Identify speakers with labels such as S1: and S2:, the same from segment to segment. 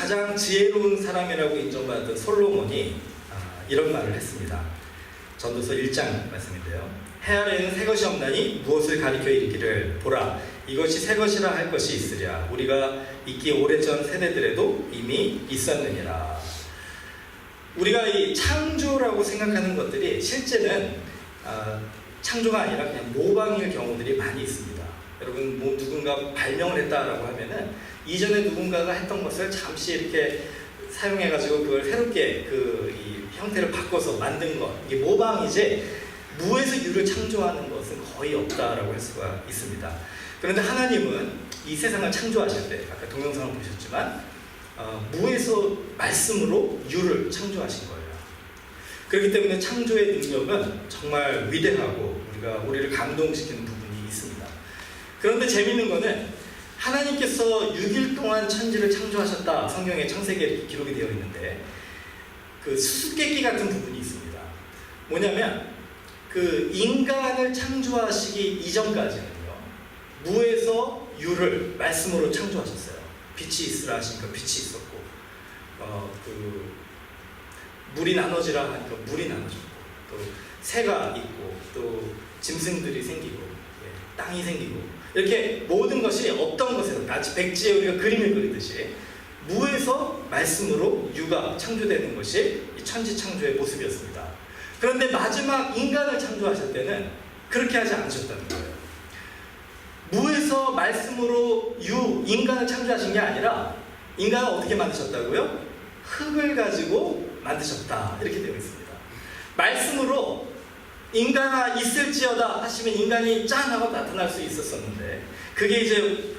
S1: 가장 지혜로운 사람이라고 인정받았던 솔로몬이 이런 말을 했습니다. 전도서 1장 말씀인데요. 해 아래에는 새 것이 없나니 무엇을 가리켜 이르기를 보라 이것이 새 것이라 할 것이 있으랴 우리가 있기 오래전 세대들에도 이미 있었느니라. 우리가 이 창조라고 생각하는 것들이 실제는 창조가 아니라 그냥 모방일 경우들이 많이 있습니다. 여러분 뭐 누군가 발명을 했다라고 하면은 이전에 누군가가 했던 것을 잠시 이렇게 사용해가지고 그걸 새롭게 이 형태를 바꿔서 만든 것, 이게 모방이지 무에서 유를 창조하는 것은 거의 없다라고 할 수가 있습니다. 그런데 하나님은 이 세상을 창조하실 때 아까 동영상을 보셨지만 무에서 말씀으로 유를 창조하신 거예요. 그렇기 때문에 창조의 능력은 정말 위대하고 우리를 감동시키는 부분이 있습니다. 그런데 재밌는 거는 하나님께서 6일 동안 천지를 창조하셨다. 성경에 창세기에 이렇게 기록이 되어 있는데 그 수수께끼 같은 부분이 있습니다. 뭐냐면 그 인간을 창조하시기 이전까지는요 무에서 유를 말씀으로 창조하셨어요. 빛이 있으라 하시니까 빛이 있었고 물이 나눠지라 하니까 물이 나눠졌고 또 새가 있고 또 짐승들이 생기고 땅이 생기고 이렇게 모든 것이 없던 것에서 마치 백지에 우리가 그림을 그리듯이 무에서 말씀으로 유가 창조되는 것이 이 천지창조의 모습이었습니다. 그런데 마지막 인간을 창조하실 때는 그렇게 하지 않으셨다는 거예요. 무에서 말씀으로 인간을 창조하신 게 아니라 인간을 어떻게 만드셨다고요? 흙을 가지고 만드셨다 이렇게 되어 있습니다. 말씀으로 인간아 있을지어다 하시면 인간이 짠 하고 나타날 수 있었었는데 그게 이제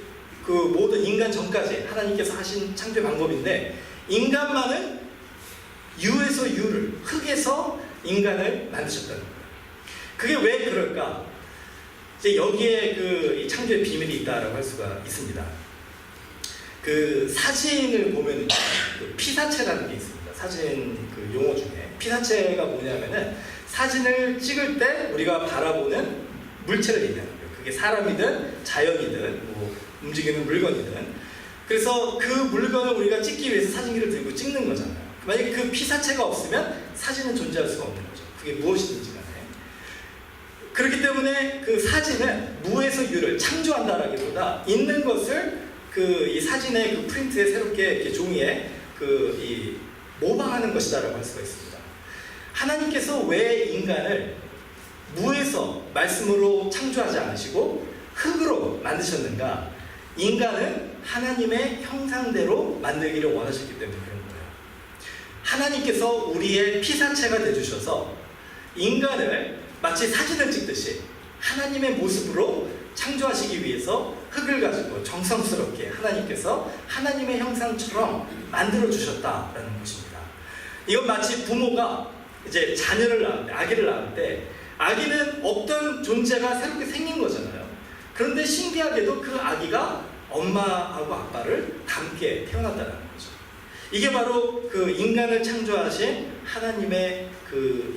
S1: 그 모든 인간 전까지 하나님께서 하신 창조의 방법인데 인간만은 유에서 유를 흙에서 인간을 만드셨다는 거예요. 그게 왜 그럴까? 이제 여기에 이 창조의 비밀이 있다라고 할 수가 있습니다. 그 사진을 보면 그 피사체라는 게 있습니다. 사진 그 용어 중에 피사체가 뭐냐면은 사진을 찍을 때 우리가 바라보는 물체를 얘기하는 거예요. 그게 사람이든 자연이든 뭐 움직이는 물건이든. 그래서 그 물건을 우리가 찍기 위해서 사진기를 들고 찍는 거잖아요. 만약에 그 피사체가 없으면 사진은 존재할 수가 없는 거죠. 그게 무엇이든지 간에. 그렇기 때문에 그 사진은 무에서 유를 창조한다라기보다 있는 것을 이 사진의 그 프린트에 새롭게 이렇게 종이에 이 모방하는 것이다라고 할 수가 있습니다. 하나님께서 왜 인간을 무에서 말씀으로 창조하지 않으시고 흙으로 만드셨는가? 인간은 하나님의 형상대로 만들기를 원하셨기 때문에 그런 거예요. 하나님께서 우리의 피사체가 되주셔서 인간을 마치 사진을 찍듯이 하나님의 모습으로 창조하시기 위해서 흙을 가지고 정성스럽게 하나님께서 하나님의 형상처럼 만들어주셨다라는 것입니다. 이건 마치 부모가 이제 자녀를 낳을 때, 아기를 낳을 때 아기는 없던 존재가 새롭게 생긴 거잖아요. 그런데 신기하게도 그 아기가 엄마하고 아빠를 닮게 태어났다는 거죠. 이게 바로 그 인간을 창조하신 하나님의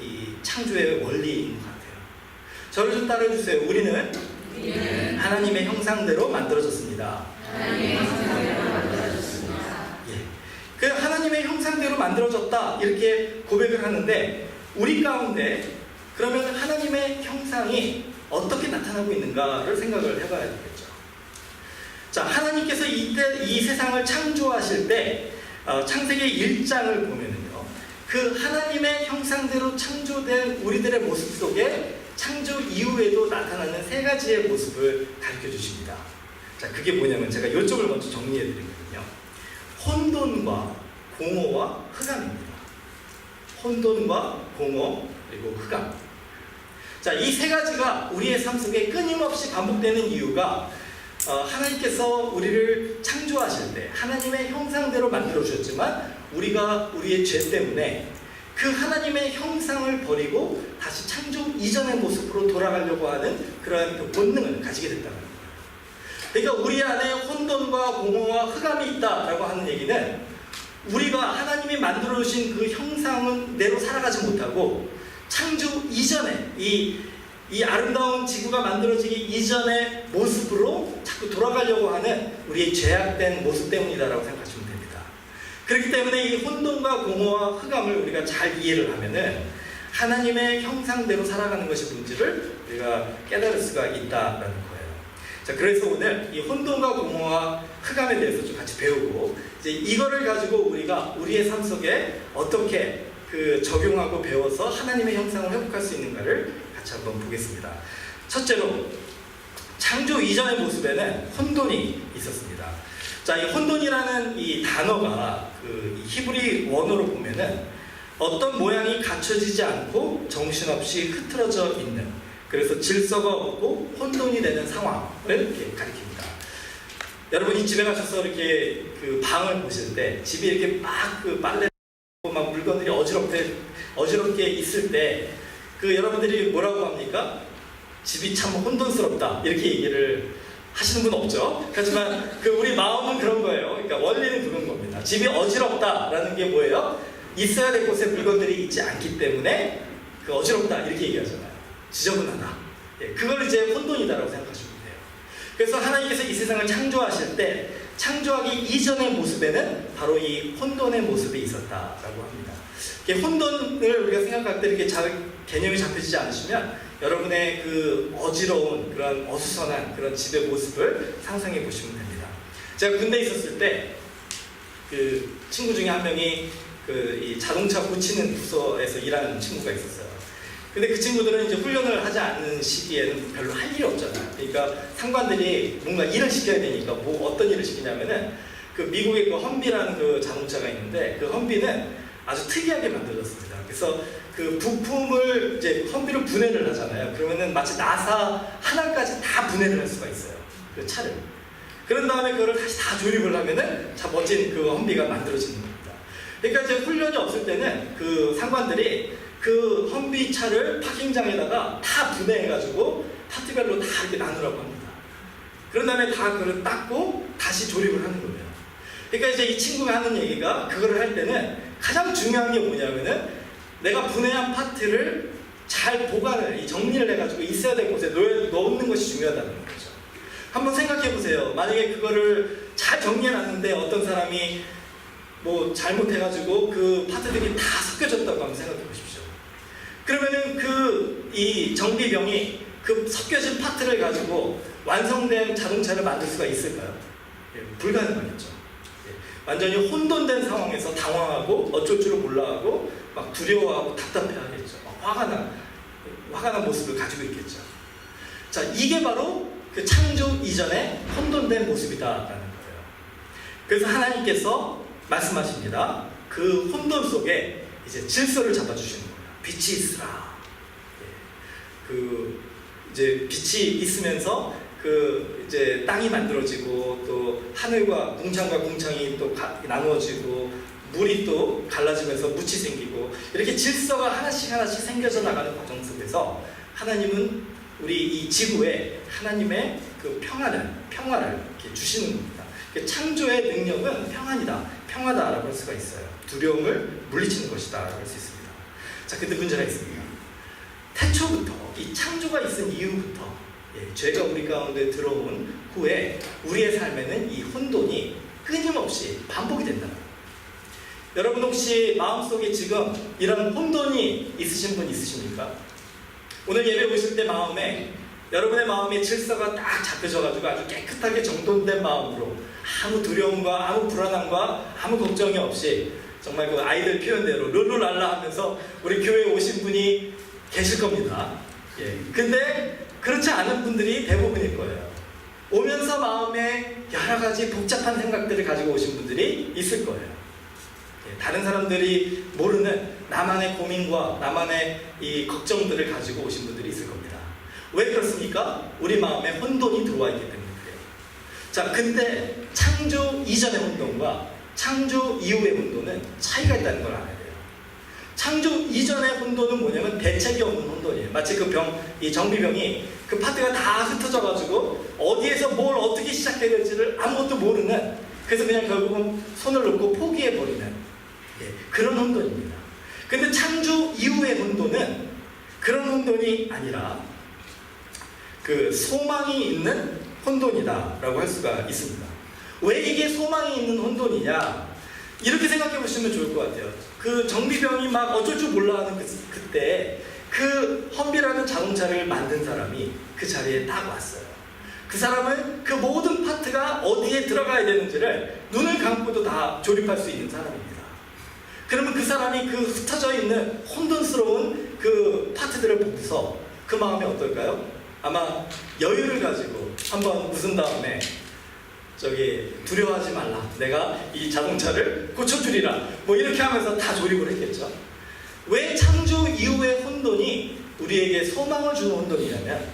S1: 이 창조의 원리인 것 같아요. 저를 좀 따라해주세요. 우리는 하나님의 형상대로 만들어졌습니다.
S2: 하나님의 형상대로 만들어졌습니다.
S1: 그 하나님의 형상대로 만들어졌다 이렇게 고백을 하는데 우리 가운데 그러면 하나님의 형상이 어떻게 나타나고 있는가를 생각을 해봐야 되겠죠. 자, 하나님께서 이 세상을 창조하실 때 창세기 1장을 보면은요, 그 하나님의 형상대로 창조된 우리들의 모습 속에 창조 이후에도 나타나는 세 가지의 모습을 가르쳐 주십니다. 자, 그게 뭐냐면 제가 이쪽을 먼저 정리해 드리거든요. 혼돈과 공허와 흑암입니다. 혼돈과 공허 그리고 흑암. 자, 이 세 가지가 우리의 삶 속에 끊임없이 반복되는 이유가 하나님께서 우리를 창조하실 때 하나님의 형상대로 만들어 주셨지만 우리가 우리의 죄 때문에 그 하나님의 형상을 버리고 다시 창조 이전의 모습으로 돌아가려고 하는 그러한 그 본능을 가지게 됐다는 거예요. 그러니까 우리 안에 혼돈과 공허와 흑암이 있다라고 하는 얘기는 우리가 하나님이 만들어 주신 그 형상대로 살아가지 못하고 창조 이전에 이 아름다운 지구가 만들어지기 이전의 모습으로 자꾸 돌아가려고 하는 우리의 죄악된 모습 때문이다라고 생각하시면 됩니다. 그렇기 때문에 이 혼돈과 공허와 흑암을 우리가 잘 이해를 하면은 하나님의 형상대로 살아가는 것이 뭔지를 우리가 깨달을 수가 있다라는 거예요. 자, 그래서 오늘 이 혼돈과 공허와 흑암에 대해서 좀 같이 배우고, 이제 이거를 가지고 우리가 우리의 삶 속에 어떻게 적용하고 배워서 하나님의 형상을 회복할 수 있는가를 같이 한번 보겠습니다. 첫째로, 창조 이전의 모습에는 혼돈이 있었습니다. 자, 이 혼돈이라는 이 단어가 이 히브리 원어로 보면은 어떤 모양이 갖춰지지 않고 정신없이 흐트러져 있는, 그래서 질서가 없고 혼돈이 되는 상황을 이렇게 가리킵니다. 여러분, 이 집에 가셔서 이렇게 방을 보실 때 집이 이렇게 막 빨래 막 물건들이 어지럽게 있을 때 여러분들이 뭐라고 합니까? 집이 참 혼돈스럽다, 이렇게 얘기를 하시는 분 없죠? 하지만 우리 마음은 그런 거예요. 그러니까 원리는 그런 겁니다. 집이 어지럽다라는 게 뭐예요? 있어야 될 곳에 물건들이 있지 않기 때문에 어지럽다, 이렇게 얘기하잖아요. 지저분하다. 예, 그걸 이제 혼돈이다라고 생각하시면 돼요. 그래서 하나님께서 이 세상을 창조하실 때 창조하기 이전의 모습에는 바로 이 혼돈의 모습이 있었다라고 합니다. 혼돈을 우리가 생각할 때 이렇게 개념이 잡혀지지 않으시면 여러분의 어지러운 그런 어수선한 그런 집의 모습을 상상해 보시면 됩니다. 제가 군대에 있었을 때 친구 중에 한 명이 이 자동차 고치는 부서에서 일하는 친구가 있었어요. 근데 그 친구들은 이제 훈련을 하지 않는 시기에는 별로 할 일이 없잖아요. 그러니까 상관들이 뭔가 일을 시켜야 되니까 어떤 일을 시키냐면은 미국의 험비라는 자동차가 있는데 그 험비는 아주 특이하게 만들어졌습니다. 그래서 부품을 이제 험비로 분해를 하잖아요. 그러면은 마치 나사 하나까지 다 분해를 할 수가 있어요. 그 차를. 그런 다음에 그거를 다시 다 조립을 하면은 참 멋진 험비가 만들어지는 겁니다. 그러니까 이제 훈련이 없을 때는 상관들이 험비 차를 파킹장에다가 다 분해해가지고 파트별로 다 이렇게 나누라고 합니다. 그런 다음에 다 그걸 닦고 다시 조립을 하는 거예요. 그러니까 이제 이 친구가 하는 얘기가, 그거를 할 때는 가장 중요한 게 뭐냐면은 내가 분해한 파트를 잘 보관을, 정리를 해가지고 있어야 될 곳에 넣는 것이 중요하다는 거죠. 한번 생각해 보세요. 만약에 그거를 잘 정리해놨는데 어떤 사람이 잘못해가지고 파트들이 다 섞여졌다고 한번 생각해 보십시오. 그러면은 이 정비병이 섞여진 파트를 가지고 완성된 자동차를 만들 수가 있을까요? 예, 불가능하겠죠. 예, 완전히 혼돈된 상황에서 당황하고 어쩔 줄을 몰라하고 막 두려워하고 답답해하겠죠. 화가 난 모습을 가지고 있겠죠. 자, 이게 바로 창조 이전의 혼돈된 모습이다라는 거예요. 그래서 하나님께서 말씀하십니다. 혼돈 속에 이제 질서를 잡아주시는 거예요. 빛이 있으라. 이제 빛이 있으면서 이제 땅이 만들어지고, 또 하늘과 궁창이 또 나누어지고, 물이 또 갈라지면서 묻이 생기고, 이렇게 질서가 하나씩 생겨져 나가는 과정 속에서 하나님은 우리 이 지구에 하나님의 평화를 이렇게 주시는 겁니다. 창조의 능력은 평화다라고 할 수가 있어요. 두려움을 물리치는 것이다라고 할 수 있습니다. 자, 근데 문제가 있습니다. 태초부터, 이 창조가 있은 이후부터, 죄가 우리 가운데 들어온 후에 우리의 삶에는 이 혼돈이 끊임없이 반복이 된다. 여러분, 혹시 마음속에 지금 이런 혼돈이 있으신 분 있으십니까? 오늘 예배 보실 때 여러분의 마음에 질서가 딱 잡혀져가지고 아주 깨끗하게 정돈된 마음으로 아무 두려움과 아무 불안함과 아무 걱정이 없이 정말 아이들 표현대로 룰루랄라 하면서 우리 교회에 오신 분이 계실 겁니다. 근데 그렇지 않은 분들이 대부분일 거예요. 오면서 마음에 여러 가지 복잡한 생각들을 가지고 오신 분들이 있을 거예요. 다른 사람들이 모르는 나만의 고민과 나만의 이 걱정들을 가지고 오신 분들이 있을 겁니다. 왜 그렇습니까? 우리 마음에 혼돈이 들어와 있기 때문에 그래요. 자, 근데 창조 이전의 혼돈과 창조 이후의 혼돈은 차이가 있다는 걸 알아야 돼요. 창조 이전의 혼돈은 뭐냐면 대책이 없는 혼돈이에요. 마치 이 정비병이 파트가 다 흩어져가지고 어디에서 뭘 어떻게 시작해야 될지를 아무것도 모르는, 그래서 그냥 결국은 손을 놓고 포기해버리는 그런 혼돈입니다. 근데 창조 이후의 혼돈은 그런 혼돈이 아니라 소망이 있는 혼돈이다라고 할 수가 있습니다. 왜 이게 소망이 있는 혼돈이냐? 이렇게 생각해 보시면 좋을 것 같아요. 그 정비병이 막 어쩔 줄 몰라 하는 그때 그 험비라는 자동차를 만든 사람이 그 자리에 딱 왔어요. 그 사람은 그 모든 파트가 어디에 들어가야 되는지를 눈을 감고도 다 조립할 수 있는 사람입니다. 그러면 그 사람이 그 흩어져 있는 혼돈스러운 그 파트들을 보고서 그 마음이 어떨까요? 아마 여유를 가지고 한번 웃은 다음에 두려워하지 말라. 내가 이 자동차를 고쳐주리라. 뭐 이렇게 하면서 다 조립을 했겠죠. 왜 창조 이후의 혼돈이 우리에게 소망을 주는 혼돈이냐면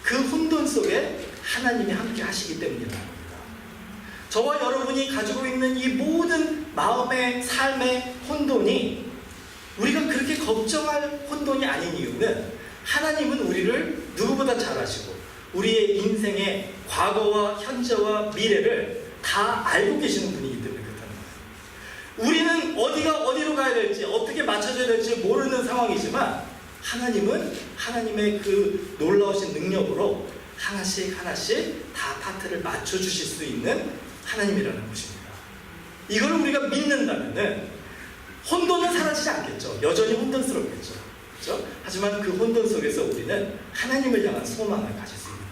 S1: 그 혼돈 속에 하나님이 함께 하시기 때문이라는 겁니다. 저와 여러분이 가지고 있는 이 모든 마음의 삶의 혼돈이 우리가 그렇게 걱정할 혼돈이 아닌 이유는 하나님은 우리를 누구보다 잘 아시고 우리의 인생의 과거와 현재와 미래를 다 알고 계시는 분이기 때문에 그렇다는 거예요. 우리는 어디가 어디로 가야 될지 어떻게 맞춰져야 될지 모르는 상황이지만 하나님은 하나님의 그 놀라우신 능력으로 하나씩 하나씩 다 파트를 맞춰주실 수 있는 하나님이라는 것입니다. 이걸 우리가 믿는다면 혼돈은 사라지지 않겠죠. 여전히 혼돈스럽겠죠. 그렇죠? 하지만 그 혼돈 속에서 우리는 하나님을 향한 소망을 가질 수 있는 거예요.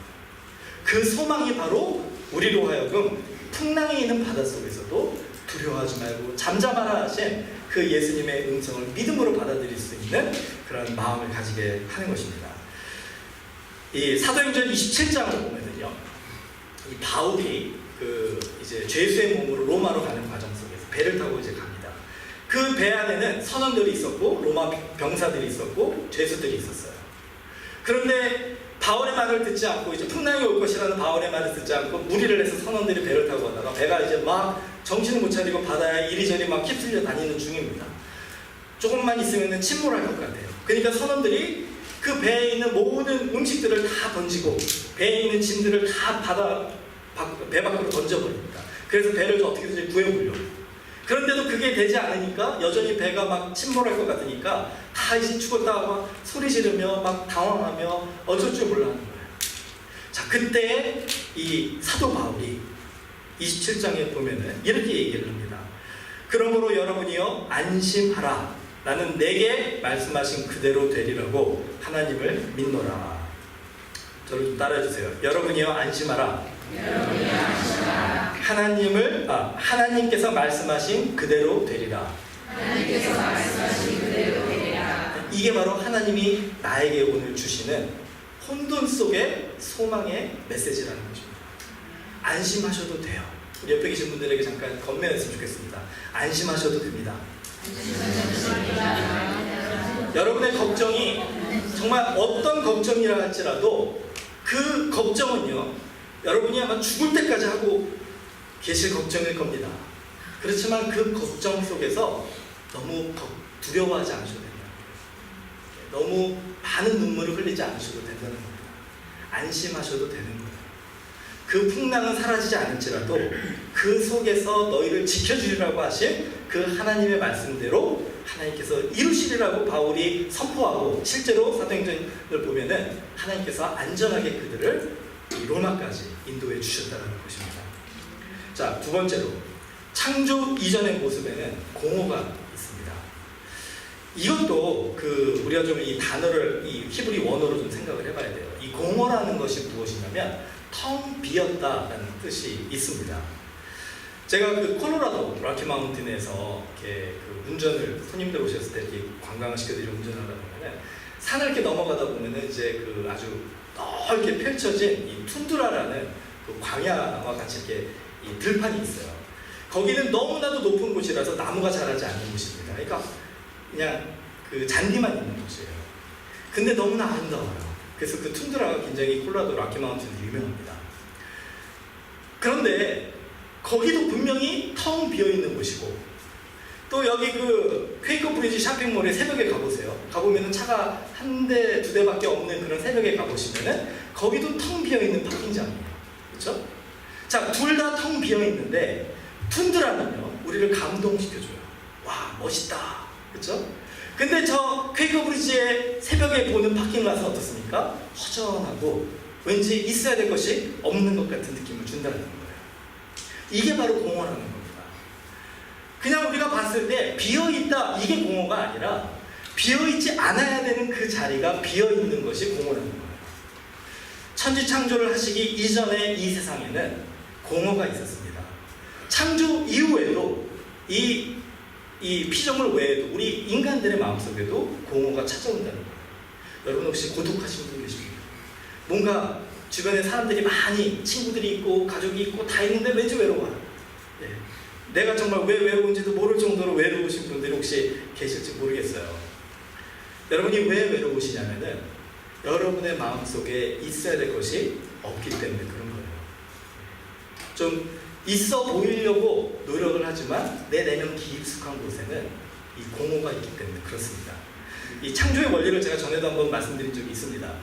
S1: 그 소망이 바로 우리로 하여금 풍랑이 있는 바닷속에서도 두려워하지 말고 잠잠하라 하신 그 예수님의 음성을 믿음으로 받아들일 수 있는 그런 마음을 가지게 하는 것입니다. 이 사도행전 27장을 보면은요, 이 바울이 이제 죄수의 몸으로 로마로 가는 과정 속에서 배를 타고 이제 갑니다. 그 배 안에는 선원들이 있었고 로마 병사들이 있었고 죄수들이 있었어요. 그런데 바울의 말을 듣지 않고 이제 풍랑이 올 것이라는 바울의 말을 듣지 않고 무리를 해서 선원들이 배를 타고 가다가 배가 이제 막 정신을 못 차리고 바다에 이리저리 막 휩쓸려 다니는 중입니다. 조금만 있으면 침몰할 것 같아요. 그러니까 선원들이 그 배에 있는 모든 음식들을 다 던지고 배에 있는 짐들을 다 배 밖으로 던져버립니다. 그래서 배를 어떻게든지 구해보려고. 그런데도 그게 되지 않으니까 여전히 배가 막 침몰할 것 같으니까 다 이제 죽었다 막 소리 지르며 막 당황하며 어쩔 줄 몰라 하는 거예요. 자, 그때 이 사도 바울이 27장에 보면은 이렇게 얘기를 합니다. 그러므로 여러분이요 안심하라. 나는 내게 말씀하신 그대로 되리라고 하나님을 믿노라. 저를 좀 따라해주세요. 여러분이요 안심하라. 하나님께서 말씀하신 그대로 되리라. 이게 바로 하나님이 나에게 오늘 주시는 혼돈 속의 소망의 메시지라는 것입니다. 안심하셔도 돼요. 우리 옆에 계신 분들에게 잠깐 건면했으면 좋겠습니다. 안심하셔도 됩니다. 여러분의 걱정이 정말 어떤 걱정이라 할지라도 그 걱정은요 여러분이 아마 죽을 때까지 하고 계실 걱정일 겁니다. 그렇지만 그 걱정 속에서 너무 두려워하지 않으셔도 된다. 너무 많은 눈물을 흘리지 않으셔도 된다는 겁니다. 안심하셔도 되는 거예요. 그 풍랑은 사라지지 않을지라도 그 속에서 너희를 지켜주리라고 하신 그 하나님의 말씀대로 하나님께서 이루시리라고 바울이 선포하고 실제로 사도행전을 보면은 하나님께서 안전하게 그들을 로마까지 인도해 주셨다는 것입니다. 자, 두 번째로 창조 이전의 모습에는 공허가 있습니다. 이것도 우리가 좀 이 단어를 이 히브리 원어로 좀 생각을 해봐야 돼요. 이 공허라는 것이 무엇이냐면 텅 비었다라는 뜻이 있습니다. 제가 콜로라도 로키 마운틴에서 이렇게 운전을 손님들 오셨을 때 이렇게 관광을 시켜드리고 운전하다 보면은 산을 이렇게 넘어가다 보면은 이제 아주 넓게 펼쳐진 이 툰드라라는 광야와 같이 이렇게 이 들판이 있어요. 거기는 너무나도 높은 곳이라서 나무가 자라지 않는 곳입니다. 그러니까 그냥 잔디만 있는 곳이에요. 근데 너무나 아름다워요. 그래서 툰드라가 굉장히 콜로라도 로키 마운틴에서 유명합니다. 그런데 거기도 분명히 텅 비어있는 곳이고 또 여기 퀘이커 브리지 쇼핑몰에 새벽에 가보세요. 가보면은 차가 한 대, 두 대밖에 없는 그런 새벽에 가보시면은 거기도 텅 비어있는 파킹장이에요. 그렇죠? 자, 둘 다 텅 비어있는데 툰드라는요 우리를 감동시켜줘요. 와, 멋있다. 그렇죠? 근데 저 퀘이커 브리지의 새벽에 보는 파킹라서 어떻습니까? 허전하고 왠지 있어야 될 것이 없는 것 같은 느낌을 준다는 거예요. 이게 바로 공허라는 겁니다. 그냥 우리가 봤을 때 비어있다 이게 공허가 아니라 비어있지 않아야 되는 그 자리가 비어있는 것이 공허라는 거예요. 천지창조를 하시기 이전에 이 세상에는 공허가 있었습니다. 창조 이후에도 이 피조물 외에도 우리 인간들의 마음속에도 공허가 찾아온다는 거예요. 여러분 혹시 고독하신 분 계십니까? 뭔가 주변에 사람들이 많이 친구들이 있고 가족이 있고 다 있는데 왠지 외로워요. 예. 내가 정말 왜 외로운지도 모를 정도로 외로우신 분들이 혹시 계실지 모르겠어요. 여러분이 왜 외로우시냐면은 여러분의 마음속에 있어야 될 것이 없기 때문에 그런 거예요. 좀 있어 보이려고 노력을 하지만 내 내면 깊숙한 곳에는 이 공허가 있기 때문에 그렇습니다. 이 창조의 원리를 제가 전에도 한번 말씀드린 적이 있습니다.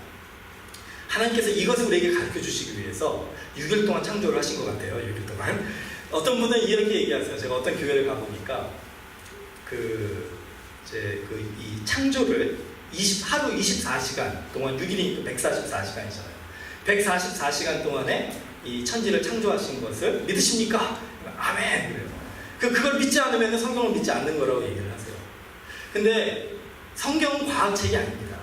S1: 하나님께서 이것을 우리에게 가르쳐 주시기 위해서 6일 동안 창조를 하신 것 같아요. 6일 동안. 어떤 분은 이렇게 얘기하세요. 제가 어떤 교회를 가보니까 이 창조를 하루 24시간 동안 6일이니까 144시간이잖아요. 144시간 동안에 이 천지를 창조하신 것을 믿으십니까? 아멘! 그래요. 그걸 믿지 않으면 성경을 믿지 않는 거라고 얘기를 하세요. 근데 성경은 과학책이 아닙니다.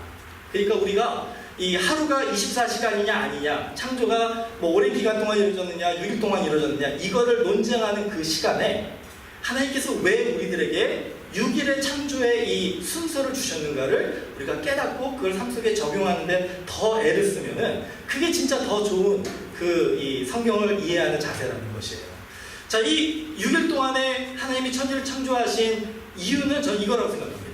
S1: 그러니까 우리가 이 하루가 24시간이냐 아니냐, 창조가 뭐 오랜 기간 동안 이루어졌느냐, 6일 동안 이루어졌느냐, 이거를 논쟁하는 그 시간에 하나님께서 왜 우리들에게 6일의 창조의 이 순서를 주셨는가를 우리가 깨닫고 그걸 삶 속에 적용하는데 더 애를 쓰면은 그게 진짜 더 좋은 이 성경을 이해하는 자세라는 것이에요. 자, 이 6일 동안에 하나님이 천지를 창조하신 이유는 전 이거라고 생각합니다.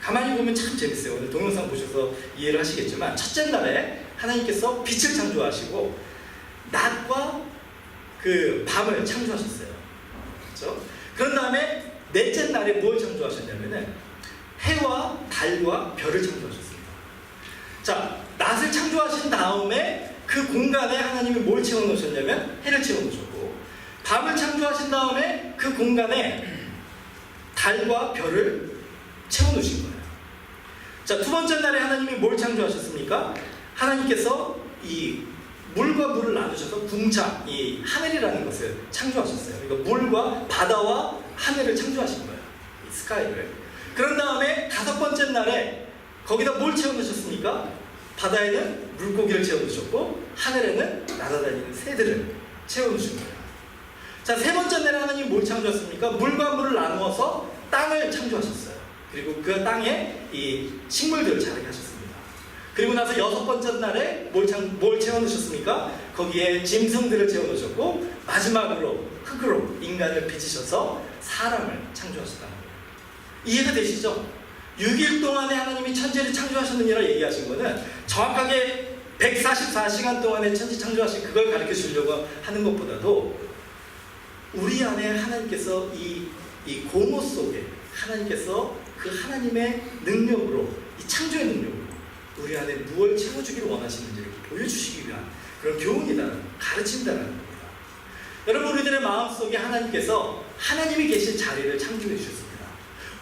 S1: 가만히 보면 참 재밌어요. 오늘 동영상 보셔서 이해를 하시겠지만 첫째 날에 하나님께서 빛을 창조하시고 낮과 그 밤을 창조하셨어요. 그렇죠? 그런 다음에 넷째 날에 뭘 창조하셨냐면은 해와 달과 별을 창조하셨습니다. 자, 낮을 창조하신 다음에 그 공간에 하나님이 뭘 채워놓으셨냐면 해를 채워놓으셨고, 밤을 창조하신 다음에 그 공간에 달과 별을 채워놓으신 거예요. 자, 두 번째 날에 하나님이 뭘 창조하셨습니까? 하나님께서 이 물과 물을 나누셔서 궁창, 이 하늘이라는 것을 창조하셨어요. 그러니까 물과 바다와 하늘을 창조하신 거예요. 이 스카이를. 그런 다음에 다섯 번째 날에 거기다 뭘 채워넣으셨습니까? 바다에는 물고기를 채워넣으셨고 하늘에는 날아다니는 새들을 채워넣으신 거예요. 자, 세 번째 날에 하나님 뭘 창조하셨습니까? 물과 물을 나누어서 땅을 창조하셨어요. 그리고 그 땅에 이 식물들을 자라게 하셨습니다. 그리고 나서 여섯 번째 날에 뭘 채워넣으셨습니까? 거기에 짐승들을 채워넣으셨고 마지막으로 흙으로 인간을 빚으셔서 사람을 창조하셨다는 거예요. 이해가 되시죠? 6일 동안에 하나님이 천지를 창조하셨느니라 얘기하신 거는 정확하게 144시간 동안에 천지 창조하신 그걸 가르쳐 주려고 하는 것보다도 우리 안에 하나님께서 이 공허 속에 하나님께서 그 하나님의 능력으로, 이 창조의 능력으로 우리 안에 무엇을 채워주기를 원하시는지를 보여주시기 위한 그런 교훈이다라는, 가르친다라는 겁니다. 여러분, 우리들의 마음속에 하나님께서 하나님이 계신 자리를 창조해 주셨습니다.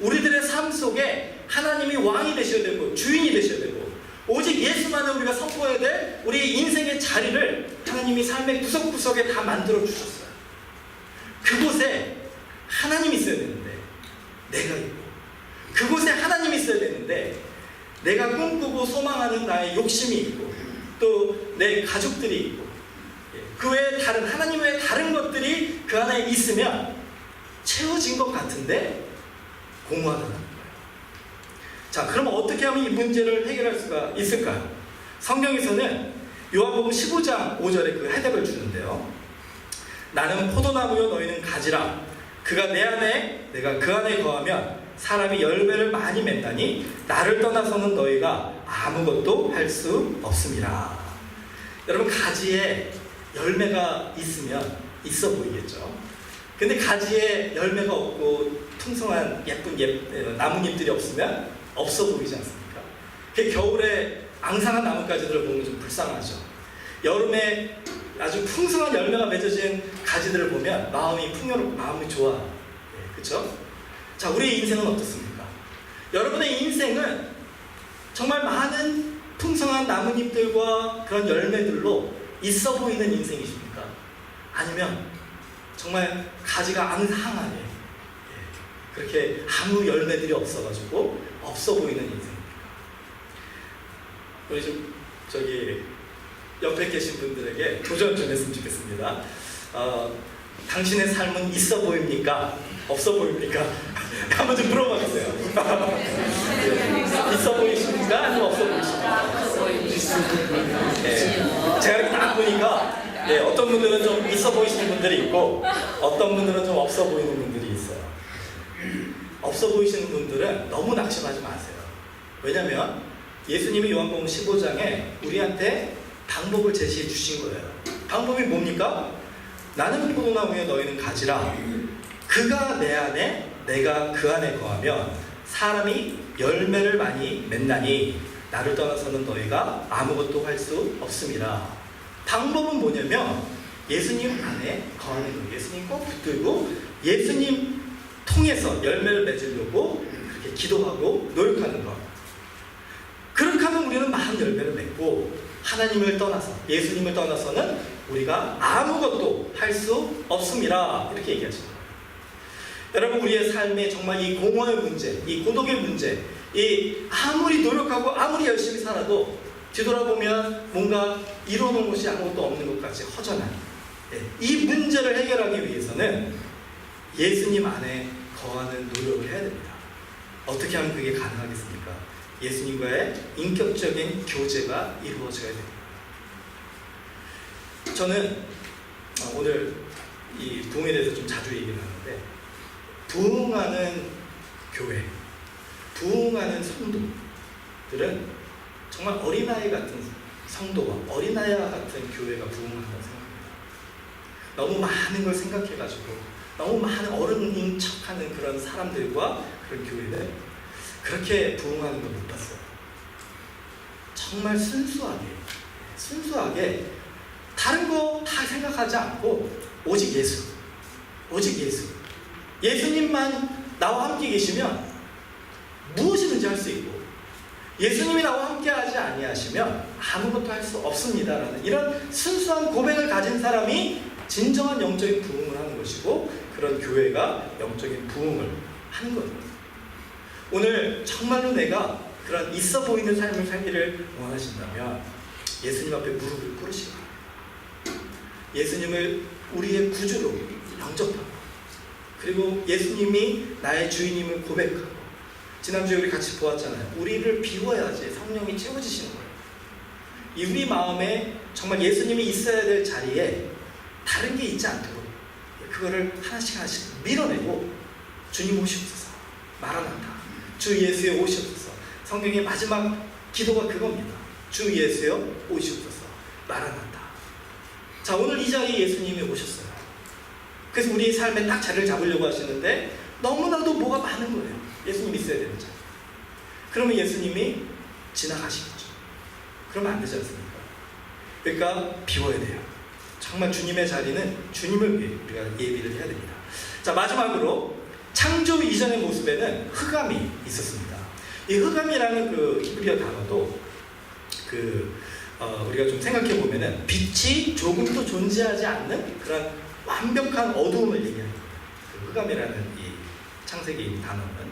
S1: 우리들의 삶 속에 하나님이 왕이 되셔야 되고 주인이 되셔야 되고 오직 예수만을 우리가 선포해야 될 우리 인생의 자리를 하나님이 삶의 구석구석에 다 만들어 주셨어요. 그곳에 하나님이 있어야 되는데 내가 있고, 그곳에 하나님이 있어야 되는데 내가 꿈꾸고 소망하는 나의 욕심이 있고 또 내 가족들이 있고 그 외에 다른 하나님 외에 다른 것들이 그 안에 있으면 채워진 것 같은데 공허하다는 거예요. 자, 그럼 어떻게 하면 이 문제를 해결할 수가 있을까요? 성경에서는 요한복음 15장 5절에 그 해답을 주는데요. 나는 포도나무요 너희는 가지라. 그가 내 안에 내가 그 안에 거하면 사람이 열매를 많이 맺나니 나를 떠나서는 너희가 아무것도 할 수 없습니다. 여러분, 가지에 열매가 있으면 있어 보이겠죠. 근데 가지에 열매가 없고 풍성한 예쁜 나뭇잎들이 없으면 없어 보이지 않습니까? 겨울에 앙상한 나뭇가지들을 보면 좀 불쌍하죠. 여름에 아주 풍성한 열매가 맺어진 가지들을 보면 마음이 풍요롭고 마음이 좋아. 네, 그렇죠? 자, 우리의 인생은 어떻습니까? 여러분의 인생은 정말 많은 풍성한 나뭇잎들과 그런 열매들로 있어 보이는 인생이십니까? 아니면 정말 가지가 앙상하게 그렇게 아무 열매들이 없어가지고 없어 보이는 인생입니다. 우리 좀 저기 옆에 계신 분들에게 도전 좀 했으면 좋겠습니다. 당신의 삶은 있어 보입니까? 없어 보입니까? 한번 좀 물어봐주세요. 있어 보이십니까? 아니면 없어 보이십니까? 네. 제가 이렇게 딱 보니까 네, 어떤 분들은 좀 있어 보이시는 분들이 있고 어떤 분들은 좀 없어 보이는 분들이 있어요. 없어 보이시는 분들은 너무 낙심하지 마세요. 왜냐면 예수님이 요한복음 15장에 우리한테 방법을 제시해 주신 거예요. 방법이 뭡니까? 나는 포도나무에 너희는 가지라. 그가 내 안에 내가 그 안에 거하면 사람이 열매를 많이 맺나니 나를 떠나서는 너희가 아무것도 할 수 없습니다. 방법은 뭐냐면 예수님 안에 거하는 거예요. 예수님 꼭 붙들고 예수님 통해서 열매를 맺으려고 그렇게 기도하고 노력하는 것. 그렇게 하면 우리는 많은 열매를 맺고 하나님을 떠나서 예수님을 떠나서는 우리가 아무것도 할 수 없습니다. 이렇게 얘기하죠. 여러분 우리의 삶에 정말 이 공허의 문제, 이 고독의 문제, 이 아무리 노력하고 아무리 열심히 살아도 뒤돌아보면 뭔가 이루어놓은 것이 아무것도 없는 것 같이 허전한 이 문제를 해결하기 위해서는 예수님 안에 거하는 노력을 해야 됩니다. 어떻게 하면 그게 가능하겠습니까? 예수님과의 인격적인 교제가 이루어져야 됩니다. 저는 오늘 이 부흥에 대해서 좀 자주 얘기를 하는데 부흥하는 교회, 부흥하는 성도들은 정말 어린아이 같은 성도와 어린아이와 같은 교회가 부흥한다고 생각합니다. 너무 많은 걸 생각해가지고 너무 많은 어른인 척하는 그런 사람들과 그런 교회들 그렇게 부흥하는 걸 못 봤어요. 정말 순수하게 다른 거 다 생각하지 않고 오직 예수, 예수님만 나와 함께 계시면 무엇이든지 할 수 있고 예수님이 나와 함께 하지 아니하시면 아무것도 할 수 없습니다라는 이런 순수한 고백을 가진 사람이 진정한 영적인 부흥을 하는 것이고 그런 교회가 영적인 부흥을 하는 거예요. 오늘 정말로 내가 그런 있어 보이는 삶을 살기를 원하신다면 예수님 앞에 무릎을 꿇으시고 예수님을 우리의 구주로 영접하고 그리고 예수님이 나의 주인임을 고백하고 지난주에 우리 같이 보았잖아요. 우리를 비워야지 성령이 채워지시는 거예요. 이 우리 마음에 정말 예수님이 있어야 될 자리에 다른 게 있지 않도록 그거를 하나씩 밀어내고 주님 오시옵소서, 마라나타, 주 예수여 오시옵소서. 성경의 마지막 기도가 그겁니다. 주 예수여 오시옵소서, 마라나타. 자, 오늘 이 자리에 예수님이 오셨어요. 그래서 우리의 삶에 딱 자리를 잡으려고 하시는데 너무나도 뭐가 많은 거예요. 예수님이 있어야 되는 자리. 그러면 예수님이 지나가시겠죠. 그러면 안 되지 않습니까? 그러니까 비워야 돼요. 정말 주님의 자리는 주님을 위해 우리가 예비를 해야 됩니다. 자, 마지막으로 창조 이전의 모습에는 흑암이 있었습니다. 이 흑암이라는 그 히브리어 단어도 우리가 좀 생각해 보면은 빛이 조금도 존재하지 않는 그런 완벽한 어두움을 얘기하는 거예요. 그 흑암이라는 이 창세기 단어는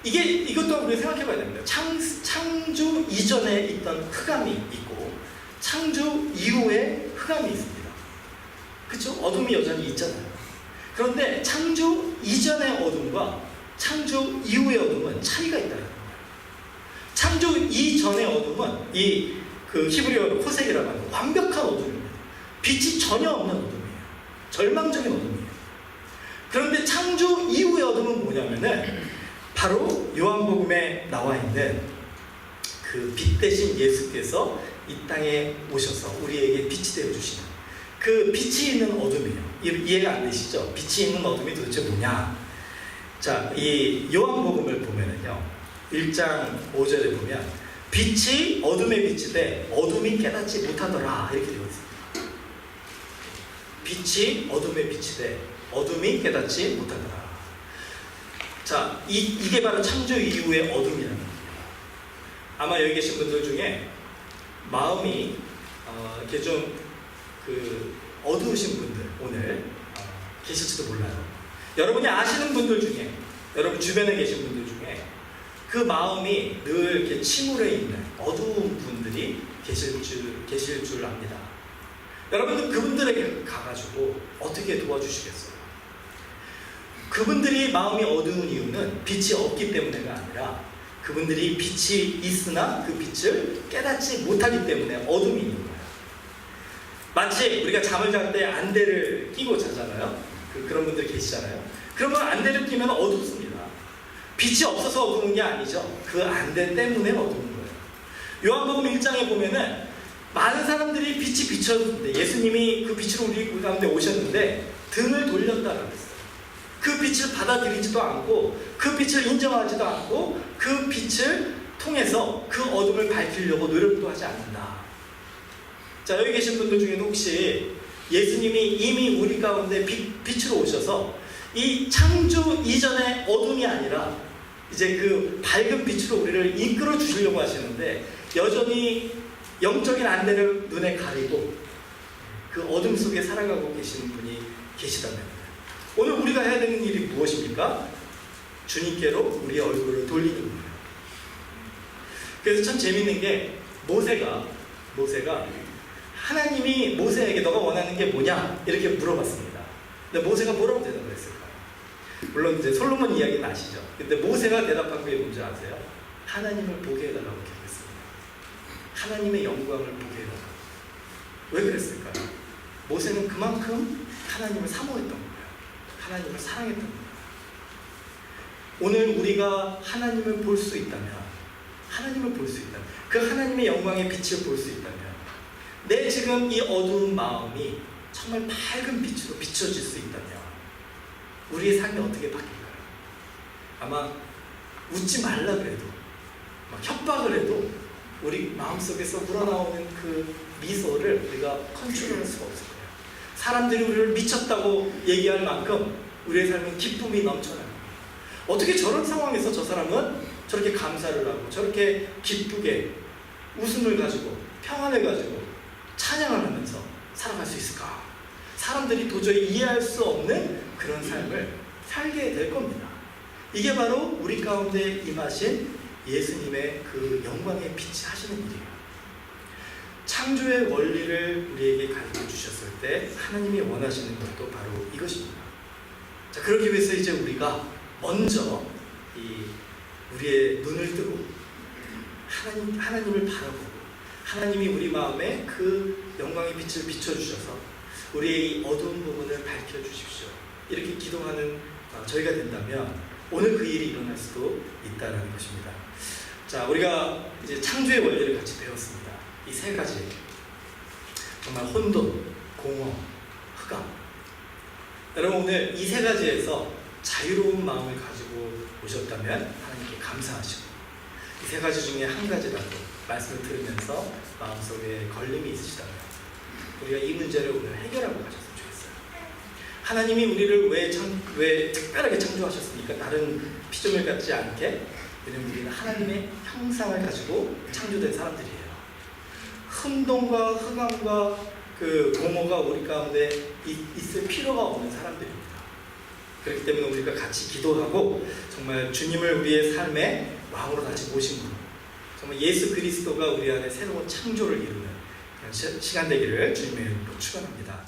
S1: 이것도 우리가 생각해 봐야 됩니다. 창조 이전에 있던 흑암이 있고 창조 이후에 흑암이 있습니다. 그렇죠? 어둠이 여전히 있잖아요. 그런데 창조 이전의 어둠과 창조 이후의 어둠은 차이가 있다는 거예요. 창조 이전의 어둠은 그 히브리어로 코색이라고 하는 완벽한 어둠입니다. 빛이 전혀 없는 어둠이에요. 절망적인 어둠이에요. 그런데 창조 이후의 어둠은 뭐냐면은 바로 요한복음에 나와 있는 그 빛 대신 예수께서 이 땅에 오셔서 우리에게 빛이 되어주시는 그 빛이 있는 어둠이에요. 이해가 안 되시죠? 빛이 있는 어둠이 도대체 뭐냐? 자, 이 요한복음을 보면은요, 1장 5절에 보면 빛이 어둠에 비치되 어둠이 깨닫지 못하더라 이렇게 되어 있습니다. 빛이 어둠에 비치되 어둠이 깨닫지 못하더라. 자, 이게 바로 창조 이후의 어둠이라는 거예요. 아마 여기 계신 분들 중에 마음이 이렇게 좀 어두우신 분들 오늘 계실지도 몰라요. 여러분이 아시는 분들 중에, 여러분 주변에 계신 분들 중에 그 마음이 늘 이렇게 침울해 있는 어두운 분들이 계실 줄 압니다. 여러분들 그분들에게 가가지고 어떻게 도와주시겠어요? 그분들이 마음이 어두운 이유는 빛이 없기 때문에가 아니라 그분들이 빛이 있으나 그 빛을 깨닫지 못하기 때문에 어둠이 있는 거예요. 마치 우리가 잠을 잘 때 안대를 끼고 자잖아요. 그런 분들 계시잖아요. 그러면 안대를 끼면 어둡습니다. 빛이 없어서 어두운 게 아니죠. 그 안대 때문에 어두운 거예요. 요한복음 1장에 보면은 많은 사람들이 빛이 비쳤는데 예수님이 그 빛으로 우리 가운데 오셨는데 등을 돌렸다라고 했어요. 그 빛을 받아들이지도 않고 그 빛을 인정하지도 않고 그 빛을 통해서 그 어둠을 밝히려고 노력도 하지 않는다. 자, 여기 계신 분들 중에도 혹시 예수님이 이미 우리 가운데 빛으로 오셔서 이 창조 이전의 어둠이 아니라 이제 그 밝은 빛으로 우리를 이끌어 주시려고 하시는데 여전히 영적인 안대를 눈에 가리고 그 어둠 속에 살아가고 계시는 분이 계시다면 오늘 우리가 해야 되는 일이 무엇입니까? 주님께로 우리의 얼굴을 돌리는 거예요. 그래서 참 재밌는 게 모세가 하나님이 모세에게 너가 원하는 게 뭐냐? 이렇게 물어봤습니다. 근데 모세가 뭐라고 대답을 했을까요? 물론 이제 솔로몬 이야기는 아시죠? 근데 모세가 대답한 게 뭔지 아세요? 하나님을 보게 해달라고 기도했습니다. 하나님의 영광을 보게 해달라고. 왜 그랬을까요? 모세는 그만큼 하나님을 사모했던 거예요. 하나님을 사랑했던 거예요. 오늘 우리가 하나님을 볼 수 있다면, 그 하나님의 영광의 빛을 볼 수 있다면 내 지금 이 어두운 마음이 정말 밝은 빛으로 비춰질 수 있다면 우리의 삶이 어떻게 바뀔까요? 아마 웃지 말라 그래도 막 협박을 해도 우리 마음속에서 우러나오는 그 미소를 우리가 컨트롤할 수가 없을 거예요. 사람들이 우리를 미쳤다고 얘기할 만큼 우리의 삶은 기쁨이 넘쳐나요. 어떻게 저런 상황에서 저 사람은 저렇게 감사를 하고 저렇게 기쁘게 웃음을 가지고 평안을 가지고 찬양을 하면서 살아갈 수 있을까? 사람들이 도저히 이해할 수 없는 그런 삶을 살게 될 겁니다. 이게 바로 우리 가운데 임하신 예수님의 그 영광의 빛이 하시는 일이에요. 창조의 원리를 우리에게 가르쳐 주셨을 때 하나님이 원하시는 것도 바로 이것입니다. 자, 그러기 위해서 이제 우리가 먼저 우리의 눈을 뜨고 하나님을 바라보고 하나님이 우리 마음에 그 영광의 빛을 비춰주셔서 우리의 이 어두운 부분을 밝혀주십시오. 이렇게 기도하는 저희가 된다면 오늘 그 일이 일어날 수도 있다는 것입니다. 자, 우리가 이제 창조의 원리를 같이 배웠습니다. 이 세 가지, 정말 혼돈, 공허, 흑암. 여러분 오늘 이 세 가지에서 자유로운 마음을 가지고 오셨다면 하나님께 감사하시고 이 세 가지 중에 한 가지라도 말씀을 들으면서 마음속에 걸림이 있으시다면 우리가 이 문제를 오늘 해결하고 가셨으면 좋겠어요. 하나님이 우리를 왜 특별하게 창조하셨습니까? 다른 피조물 같지 않게. 왜냐하면 우리는 하나님의 형상을 가지고 창조된 사람들이에요. 혼돈과 흑암과 그 공허가 우리 가운데 있을 필요가 없는 사람들입니다. 그렇기 때문에 우리가 같이 기도하고 정말 주님을 우리의 삶의 왕으로 다시 모시고 정말 예수 그리스도가 우리 안에 새로운 창조를 이루는 그런 시간 되기를 주님의 이름으로 축원합니다.